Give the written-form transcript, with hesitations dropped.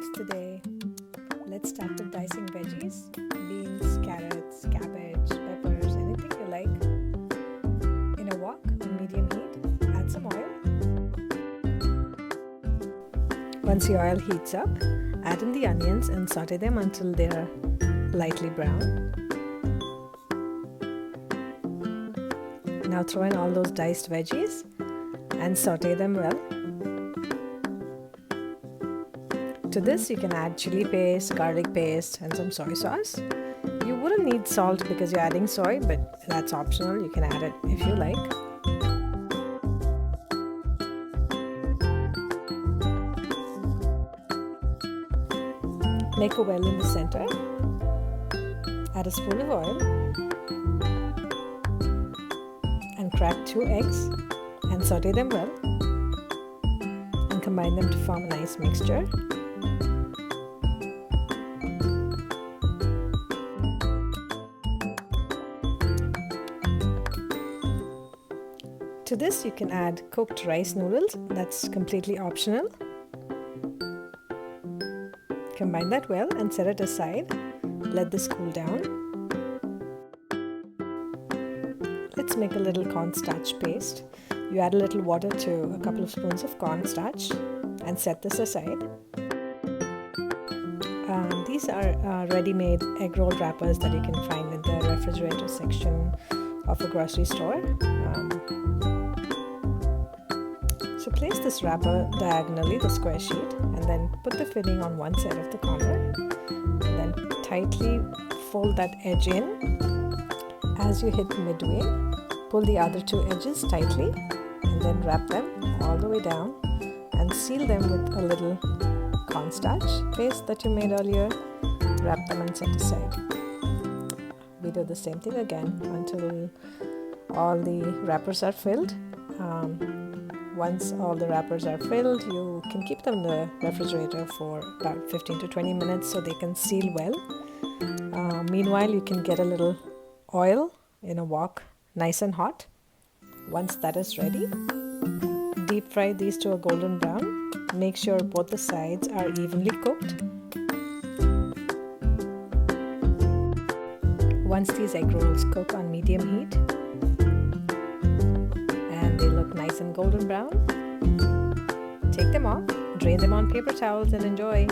tools today. Let's start with dicing veggies, beans, carrots, cabbage, peppers, anything you like. In a wok on medium heat, add some oil. Once the oil heats up, add in the onions and saute them until they are lightly brown. Now throw in all those diced veggies and saute them well. To this you can add chili paste, garlic paste and some soy sauce. You wouldn't need salt because you're adding soy, but that's optional. You can add it if you like. Make a well in the center. Add a spoon of oil and crack 2 eggs and saute them well and combine them to form a nice mixture. To this you can add cooked rice noodles, that's completely optional. Combine that well and set it aside. Let this cool down. Let's make a little cornstarch paste. You add a little water to a couple of spoons of cornstarch and set this aside. These are ready-made egg roll wrappers that you can find in the refrigerator section of a grocery store. So place this wrapper diagonally, the square sheet, and then put the filling on one side of the corner. And then tightly fold that edge in. As you hit midway, pull the other 2 edges tightly and then wrap them all the way down and seal them with a little cornstarch paste that you made earlier. Wrap them and set aside. We do the same thing again until all the wrappers are filled. Once all the wrappers are filled, you can keep them in the refrigerator for about 15 to 20 minutes so they can seal well. Meanwhile, you can get a little oil in a wok, nice and hot. Once that is ready, deep fry these to a golden brown. Make sure both the sides are evenly cooked. Once these egg rolls cook on medium heat, they look nice and golden brown, take them off, drain them on paper towels and enjoy.